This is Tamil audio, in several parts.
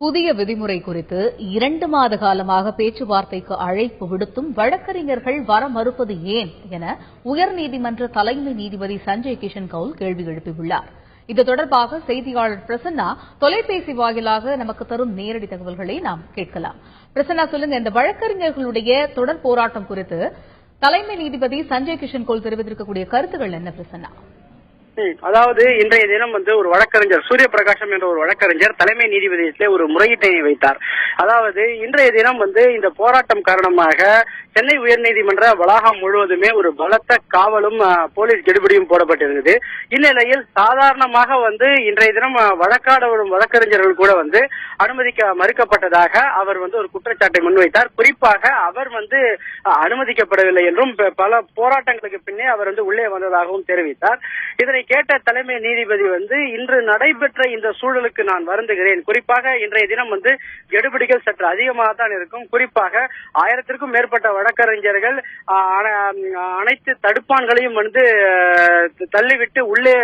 புதிய விதிமுறை குறித்து 2 மாத காலமாக பேச்சுவார்த்தைக்கு அழைப்பு விடுத்தும் வழக்கறிஞர்கள் வர மறுப்பது ஏன் என உயர்நீதிமன்ற தலைமை நீதிபதி சஞ்சய் கிஷன் கவுல் கேள்வி எழுப்பியுள்ளார். இது தொடர்பாக செய்தியாளர் பிரசன்னா தொலைபேசி வாயிலாக நமக்கு தரும் நேரடி தகவல்களை நாம் கேட்கலாம். பிரசன்னா, சொல்லுங்க, இந்த வழக்கறிஞர்களுடைய தொடர் போராட்டம் குறித்து தலைமை நீதிபதி சஞ்சய் கிஷன் கவுல் தெரிவித்திருக்கக்கூடிய கருத்துக்கள் என்ன? பிரசன்னா, அதாவது இன்றைய தினம் ஒரு வழக்கறிஞர் சூரிய பிரகாசம் என்ற ஒரு வழக்கறிஞர் தலைமை நீதிபதியிலே ஒரு முறையீட்டை வைத்தார். அதாவது இன்றைய தினம் இந்த போராட்டம் காரணமாக சென்னை உயர்நீதிமன்ற வளாகம் முழுவதுமே ஒரு பலத்த காவலும் போலீஸ் கெடுபிடியும் போடப்பட்டிருந்தது. இந்நிலையில் சாதாரணமாக இன்றைய தினம் வழக்காட வரும் வழக்கறிஞர்கள் கூட அனுமதிக்க மறுக்கப்பட்டதாக அவர் ஒரு குற்றச்சாட்டை முன்வைத்தார். குறிப்பாக அவர் அனுமதிக்கப்படவில்லை என்றும் பல போராட்டங்களுக்கு பின்னே அவர் உள்ளே வந்ததாகவும் தெரிவித்தார். இதனை கேட்ட தலைமை நீதிபதி இன்று நடைபெற்ற இந்த சூழலுக்கு நான் வருந்துகிறேன். குறிப்பாக இன்றைய தினம் கெடுபிடிகள் சற்று அதிகமாக தான் இருக்கும். குறிப்பாக 1000க்கும் மேற்பட்ட வழக்கறிஞர்கள் அனைத்து தடுப்பான்களையும் தள்ளிவிட்டு உள்ளே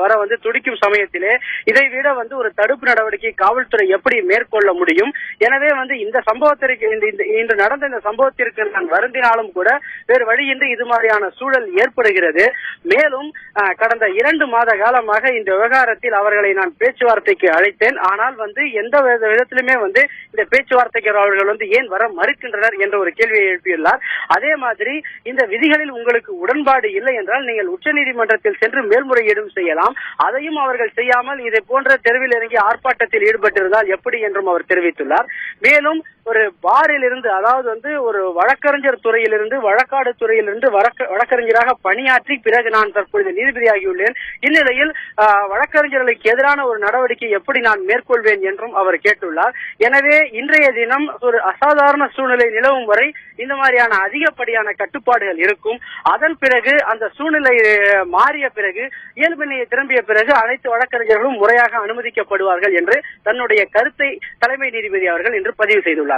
வர துடிக்கும் சமயத்திலே இதைவிட ஒரு தடுப்பு நடவடிக்கை காவல்துறை எப்படி மேற்கொள்ள முடியும்? எனவே இந்த சம்பவத்திற்கு இன்று நடந்த இந்த சம்பவத்திற்கு நான் வருந்தினாலும் கூட வேறு வழியின்றி இது மாதிரியான சூழல் ஏற்படுகிறது. மேலும் கடந்த 2 மாத காலமாக இந்த விவகாரத்தில் அவர்களை நான் பேச்சுவார்த்தைக்கு அழைத்தேன். ஆனால் எந்த விதத்திலுமே இந்த பேச்சுவார்த்தைக்கு அவர்கள் ஏன் வர மறுக்கின்றனர் என்ற ஒரு கேள்வியை எழுப்பியுள்ளார். அதே மாதிரி இந்த விதிகளில் உங்களுக்கு உடன்பாடு இல்லை என்றால் நீங்கள் உச்சநீதிமன்றத்தில் சென்று மேல்முறையீடும் செய்யலாம். அதையும் அவர்கள் செய்யாமல் இதை போன்ற தெருவில் இறங்கி ஆர்ப்பாட்டத்தில் ஈடுபட்டிருந்தால் எப்படி என்றும் அவர் தெரிவித்துள்ளார். மேலும் ஒரு பாரில் இருந்து, அதாவது ஒரு வழக்கறிஞர் துறையிலிருந்து வழக்காடு துறையிலிருந்து வழக்கறிஞராக பணியாற்றி பிறகு நான் தற்பொழுது நீதிபதியாகியுள்ளேன். இந்நிலையில் வழக்கறிஞர்களுக்கு எதிரான ஒரு நடவடிக்கை எப்படி நான் மேற்கொள்வேன் என்றும் அவர் கேட்டுள்ளார். எனவே இன்றைய தினம் ஒரு அசாதாரண சூழ்நிலை நிலவும் வரை இந்த மாதிரியான அதிகப்படியான கட்டுப்பாடுகள் இருக்கும். அதன் பிறகு அந்த சூழ்நிலை மாறிய பிறகு இயல்பு நிலையை திரும்பிய பிறகு அனைத்து வழக்கறிஞர்களும் முறையாக அனுமதிக்கப்படுவார்கள் என்று தன்னுடைய கருத்தை தலைமை நீதிபதி அவர்கள் இன்று பதிவு செய்துள்ளார்கள்.